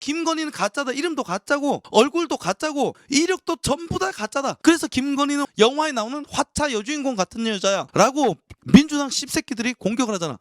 김건희는 가짜다. 이름도 가짜고 얼굴도 가짜고 이력도 전부 다 가짜다. 그래서 김건희는 영화에 나오는 화차 여주인공 같은 여자야 라고 민주당 씹새끼들이 공격을 하잖아.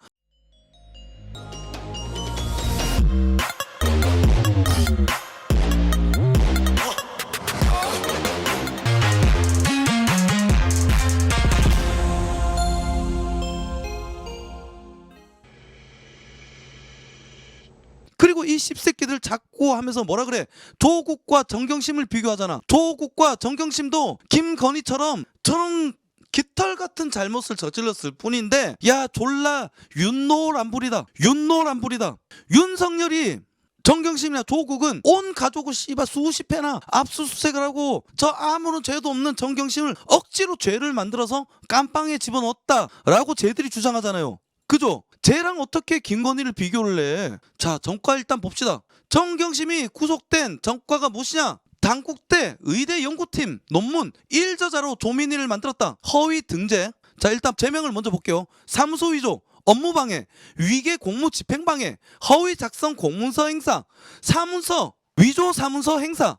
그리고 이 씹새끼들 자꾸 하면서 뭐라 그래? 조국과 정경심을 비교하잖아. 조국과 정경심도 김건희처럼 저런 깃털 같은 잘못을 저질렀을 뿐인데 야 졸라 윤노란불이다. 윤노란불이다. 윤석열이 정경심이나 조국은 온 가족을 씨발 수십 회나 압수수색을 하고 저 아무런 죄도 없는 정경심을 억지로 죄를 만들어서 깜빵에 집어넣었다라고 쟤들이 주장하잖아요. 그죠? 쟤랑 어떻게 김건희를 비교를 해? 자, 전과 일단 봅시다. 정경심이 구속된 전과가 무엇이냐? 당국대 의대 연구팀 논문 1저자로 조민희를 만들었다. 허위 등재. 자, 일단 제명을 먼저 볼게요. 사무소 위조, 업무방해, 위계 공무 집행방해, 허위 작성 공문서 행사, 사문서 위조 사문서 행사,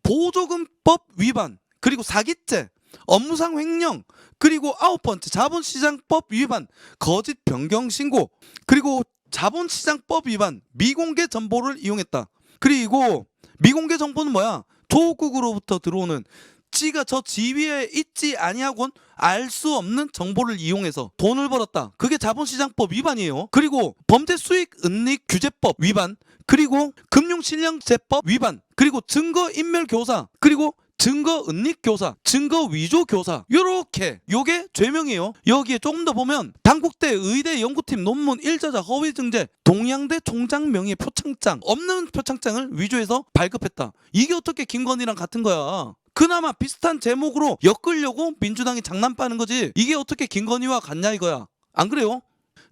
보조금법 위반, 그리고 사기죄, 업무상 횡령, 그리고 9번째 자본시장법 위반, 거짓 변경 신고, 그리고 자본시장법 위반, 미공개 정보를 이용했다. 그리고 미공개 정보는 뭐야? 조국으로부터 들어오는 지가 저 지위에 있지 아니하곤 알 수 없는 정보를 이용해서 돈을 벌었다. 그게 자본시장법 위반이에요. 그리고 범죄수익은닉규제법 위반, 그리고 금융실명제법 위반, 그리고 증거인멸교사, 그리고 증거은닉교사, 증거위조교사, 요렇게 요게 죄명이에요. 여기에 조금 더 보면 당국대 의대 연구팀 논문 1저자 허위증제, 동양대 총장 명의 표창장, 없는 표창장을 위조해서 발급했다. 이게 어떻게 김건희랑 같은 거야? 그나마 비슷한 제목으로 엮으려고 민주당이 장난빠는 거지 이게 어떻게 김건희와 같냐 이거야. 안 그래요?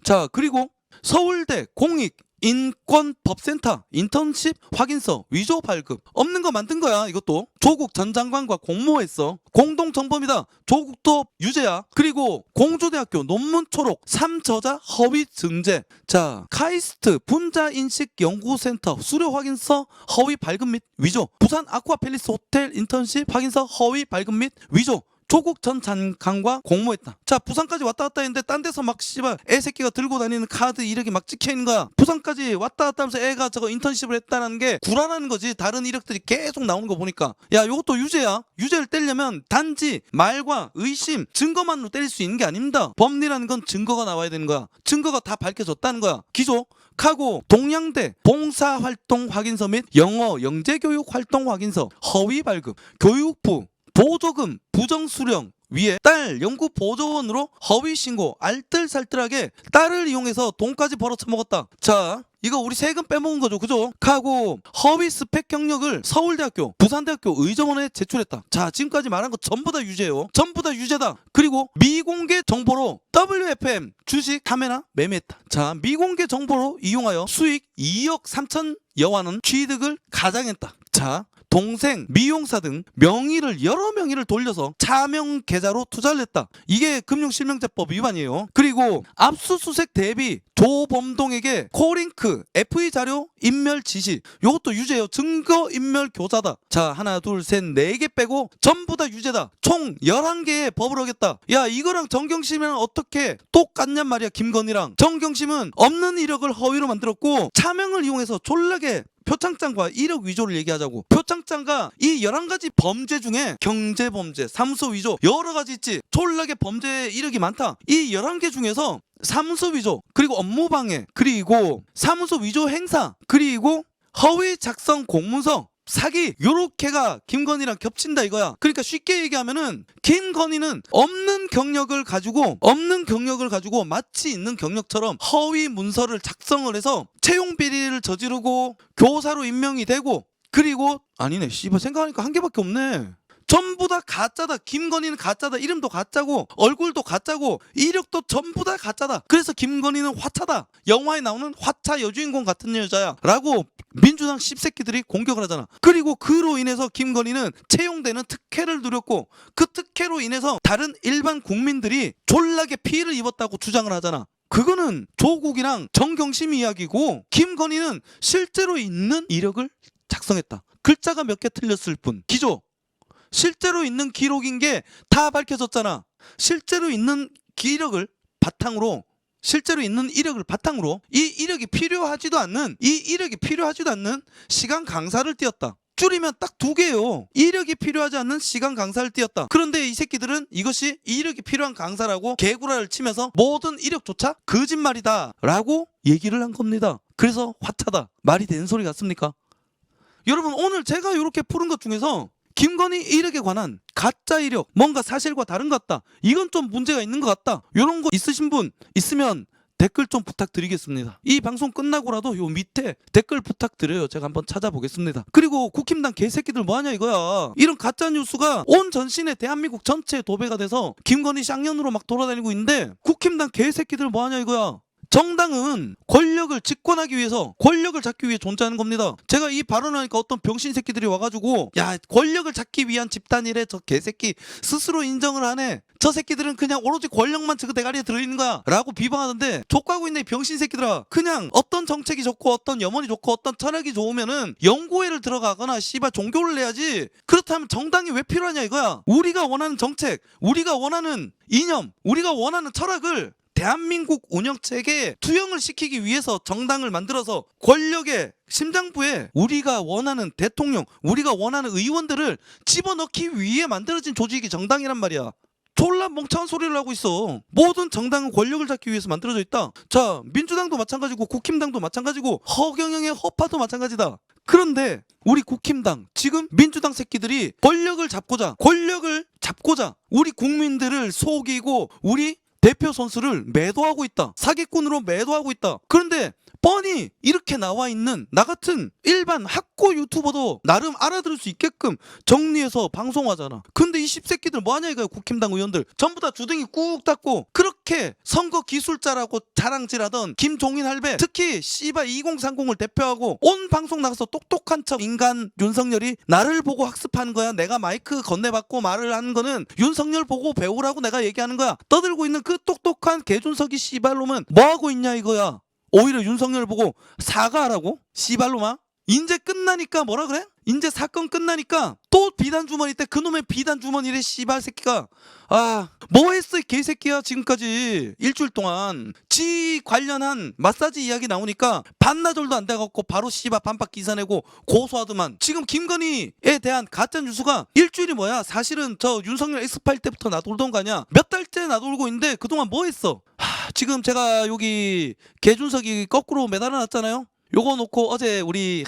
자, 그리고 서울대 공익 인권법센터 인턴십 확인서 위조 발급, 없는 거 만든 거야. 이것도 조국 전 장관과 공모했어. 공동정범이다. 조국도 유죄야. 그리고 공주대학교 논문 초록 3저자 허위 증제. 자, 카이스트 분자인식연구센터 수료 확인서 허위 발급 및 위조, 부산 아쿠아팰리스 호텔 인턴십 확인서 허위 발급 및 위조, 조국 전 장관과 공모했다. 자, 부산까지 왔다 갔다 했는데 딴 데서 막 씨발 애새끼가 들고 다니는 카드 이력이 막 찍혀있는 거야. 부산까지 왔다 갔다 하면서 애가 저거 인턴십을 했다는 게 구라라는 거지. 다른 이력들이 계속 나오는 거 보니까. 야, 요것도 유죄야. 유죄를 떼려면 단지 말과 의심, 증거만으로 때릴 수 있는 게 아닙니다. 법리라는 건 증거가 나와야 되는 거야. 증거가 다 밝혀졌다는 거야. 기존하고 동양대 봉사활동 확인서 및 영어 영재교육 활동 확인서 허위 발급, 교육부 보조금 부정수령 위에 딸 연구보조원으로 허위신고, 알뜰살뜰하게 딸을 이용해서 돈까지 벌어쳐먹었다. 자, 이거 우리 세금 빼먹은 거죠. 그죠? 하고 허위 스펙 경력을 서울대학교 부산대학교 의정원에 제출했다. 자, 지금까지 말한 거 전부 다 유죄예요. 전부 다 유죄다. 그리고 미공개 정보로 WFM 주식 카메라 매매했다. 자, 미공개 정보로 이용하여 수익 2억 3천여 원원 취득을 가장했다. 자, 동생, 미용사 등 여러 명의를 돌려서 차명 계좌로 투자를 했다. 이게 금융실명제법 위반이에요. 그리고 압수수색 대비 조범동에게 코링크 FE 자료 인멸 지시, 요것도 유죄예요. 증거인멸 교사다. 자, 하나 둘 셋 4개 빼고 전부 다 유죄다. 총 11개의 법을 어겼다. 야, 이거랑 정경심이랑 어떻게 똑같냔 말이야. 김건희랑 정경심은 없는 이력을 허위로 만들었고 차명을 이용해서 졸라게 표창장과 이력 위조를 얘기하자고. 표창장과 이 11가지 범죄 중에 경제범죄, 사무소 위조 여러 가지 있지. 졸라게 범죄 이력이 많다. 이 11개 중에서 사무소 위조, 그리고 업무방해, 그리고 사무소 위조 행사, 그리고 허위 작성 공문서, 사기, 요렇게가 김건희랑 겹친다 이거야. 그러니까 쉽게 얘기하면은 김건희는 없는 경력을 가지고 마치 있는 경력처럼 허위 문서를 작성을 해서 채용 비리를 저지르고 교사로 임명이 되고, 그리고 아니네 씨발 생각하니까 한 개밖에 없네. 전부 다 가짜다. 김건희는 가짜다. 이름도 가짜고 얼굴도 가짜고 이력도 전부 다 가짜다. 그래서 김건희는 화차다. 영화에 나오는 화차 여주인공 같은 여자야 라고 민주당 씹새끼들이 공격을 하잖아. 그리고 그로 인해서 김건희는 채용되는 특혜를 누렸고 그 특혜로 인해서 다른 일반 국민들이 졸라게 피해를 입었다고 주장을 하잖아. 그거는 조국이랑 정경심 이야기고 김건희는 실제로 있는 이력을 작성했다. 글자가 몇 개 틀렸을 뿐. 기조. 실제로 있는 기록인 게 다 밝혀졌잖아. 실제로 있는 이력을 바탕으로 이 이력이 필요하지도 않는 시간 강사를 띄웠다. 줄이면 딱 2개예요. 이력이 필요하지 않는 시간 강사를 띄웠다. 그런데 이 새끼들은 이것이 이력이 필요한 강사라고 개구라를 치면서 모든 이력조차 거짓말이다 라고 얘기를 한 겁니다. 그래서 화차다. 말이 되는 소리 같습니까? 여러분, 오늘 제가 이렇게 푸른 것 중에서 김건희 이력에 관한 가짜 이력, 뭔가 사실과 다른 것 같다, 이건 좀 문제가 있는 것 같다, 이런 거 있으신 분 있으면 댓글 좀 부탁드리겠습니다. 이 방송 끝나고라도 요 밑에 댓글 부탁드려요. 제가 한번 찾아보겠습니다. 그리고 국힘당 개새끼들 뭐하냐 이거야. 이런 가짜뉴스가 온 전신에 대한민국 전체에 도배가 돼서 김건희 쌍년으로 막 돌아다니고 있는데 국힘당 개새끼들 뭐하냐 이거야. 정당은 권력을 집권하기 위해서, 권력을 잡기 위해 존재하는 겁니다. 제가 이 발언하니까 어떤 병신 새끼들이 와가지고 야, 권력을 잡기 위한 집단이래, 저 개새끼 스스로 인정을 하네, 저 새끼들은 그냥 오로지 권력만 그 대가리에 들어있는 거야 라고 비방하던데, 족가고 있네 이 병신 새끼들아. 그냥 어떤 정책이 좋고 어떤 염원이 좋고 어떤 철학이 좋으면은 연구회를 들어가거나 씨발 종교를 내야지. 그렇다면 정당이 왜 필요하냐 이거야. 우리가 원하는 정책, 우리가 원하는 이념, 우리가 원하는 철학을 대한민국 운영체계에 투영을 시키기 위해서 정당을 만들어서 권력의 심장부에 우리가 원하는 대통령, 우리가 원하는 의원들을 집어넣기 위해 만들어진 조직이 정당이란 말이야. 졸라 멍청한 소리를 하고 있어. 모든 정당은 권력을 잡기 위해서 만들어져 있다. 자, 민주당도 마찬가지고 국힘당도 마찬가지고 허경영의 허파도 마찬가지다. 그런데 우리 국힘당, 지금 민주당 새끼들이 권력을 잡고자 우리 국민들을 속이고 우리 대표 선수를 매도하고 있다. 사기꾼으로 매도하고 있다. 그런데 뻔히 이렇게 나와 있는 나 같은 일반 학고 유튜버도 나름 알아들을 수 있게끔 정리해서 방송하잖아. 근데 이 씹새끼들 뭐하냐 이거야. 국힘당 의원들 전부 다 주둥이 꾹 닫고 그렇게 선거 기술자라고 자랑질하던 김종인 할배, 특히 씨발 2030을 대표하고 온 방송 나가서 똑똑한 척 인간 윤석열이 나를 보고 학습하는 거야. 내가 마이크 건네받고 말을 하는 거는 윤석열 보고 배우라고 내가 얘기하는 거야. 떠들고 있는 그 똑똑한 개준석이 씨발놈은 뭐하고 있냐 이거야. 오히려 윤석열 보고 사과하라고? 씨발로마? 인제 끝나니까 뭐라 그래? 인제 사건 끝나니까 또 비단 주머니 때 그놈의 비단 주머니래 씨발 새끼가. 아, 뭐 했어 이 개새끼야. 지금까지 일주일 동안 지 관련한 마사지 이야기 나오니까 반나절도 안 돼갖고 바로 씨발 반박 기사 내고 고소하더만. 지금 김건희에 대한 가짜 뉴스가 일주일이 뭐야. 사실은 저 윤석열 X8 때부터 나돌던 거 아니야. 몇 달째 나돌고 있는데 그동안 뭐 했어. 지금 제가 여기 개준석이 거꾸로 매달아놨잖아요. 요거 놓고 어제 우리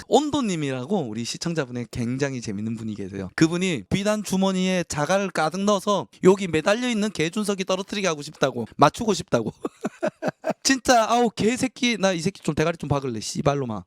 온도님이라고 우리 시청자분의 굉장히 재밌는 분이 계세요. 그분이 비단 주머니에 자갈을 가득 넣어서 여기 매달려 있는 개준석이 떨어뜨리게 하고 싶다고, 맞추고 싶다고. 진짜 아우 개새끼. 나 이 새끼 좀 대가리 좀 박을래 씨발로마.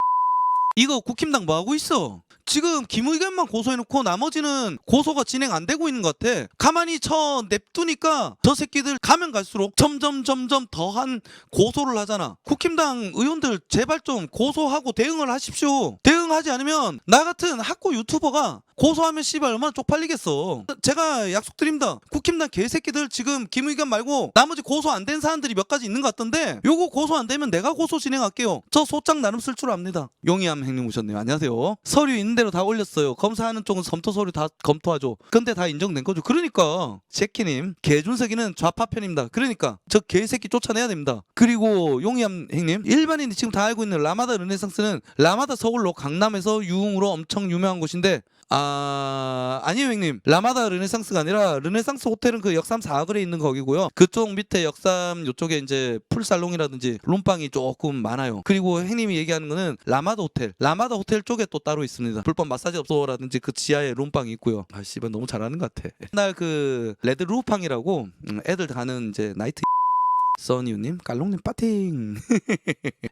이거 국힘당 뭐하고 있어? 지금 김의겸만 고소해놓고 나머지는 고소가 진행 안 되고 있는 것 같아. 가만히 냅두니까 저 새끼들 가면 갈수록 점점 더한 고소를 하잖아. 국힘당 의원들 제발 좀 고소하고 대응을 하십시오. 대응하지 않으면 나 같은 학고 유튜버가 고소하면 씨발 얼마나 쪽팔리겠어. 제가 약속드립니다. 국힘당 개새끼들 지금 김의겸 말고 나머지 고소 안 된 사람들이 몇 가지 있는 것 같던데 요거 고소 안 되면 내가 고소 진행할게요. 저 소장 나름 쓸 줄 압니다. 용이함 행님 오셨네요. 안녕하세요. 서류 있는 대로 다 올렸어요. 검사하는 쪽은 검토 서류 다 검토하죠. 근데 다 인정된 거죠. 그러니까 제키님 개준석이는 좌파 편입니다. 그러니까 저 개새끼 쫓아내야 됩니다. 그리고 용이함 행님, 일반인이 지금 다 알고 있는 라마다 르네상스는 라마다 서울로 강남에서 유흥으로 엄청 유명한 곳인데 아니에요 형님. 라마다 르네상스가 아니라 르네상스 호텔은 그 역삼 4거리에 있는 거기고요. 그쪽 밑에 역삼 요쪽에 이제 풀살롱이라든지 룸빵이 조금 많아요. 그리고 형님이 얘기하는 거는 라마다 호텔 쪽에 또 따로 있습니다. 불법 마사지 업소라든지 그 지하에 룸빵이 있고요. 아 씨발 너무 잘하는 것 같아. 옛날 그 레드 루팡이라고 애들 가는 이제 나이트. 써니우님, 깔롱님 빠팅.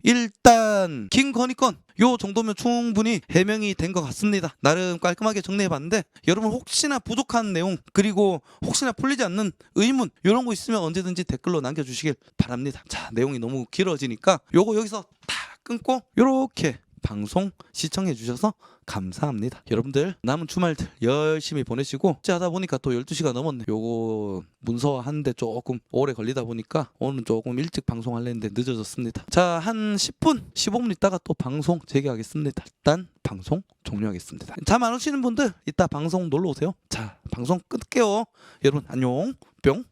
일단 김건희 건 요 정도면 충분히 해명이 된 것 같습니다. 나름 깔끔하게 정리해봤는데 여러분 혹시나 부족한 내용, 그리고 혹시나 풀리지 않는 의문 이런 거 있으면 언제든지 댓글로 남겨주시길 바랍니다. 자, 내용이 너무 길어지니까 요거 여기서 다 끊고 요렇게 방송 시청해 주셔서 감사합니다. 여러분들 남은 주말들 열심히 보내시고 하다 보니까 또 12시가 넘었네. 요거 문서 하는데 조금 오래 걸리다 보니까 오늘 조금 일찍 방송하려는데 늦어졌습니다. 자, 한 10분 15분 있다가 또 방송 재개하겠습니다. 일단 방송 종료하겠습니다. 잠 안 오시는 분들 이따 방송 놀러 오세요. 자, 방송 끊을게요. 여러분 안녕 뿅.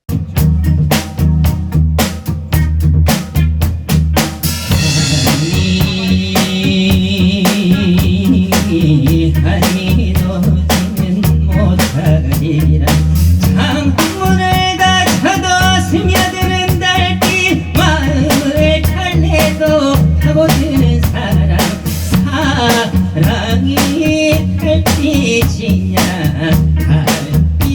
하니 너는 못하리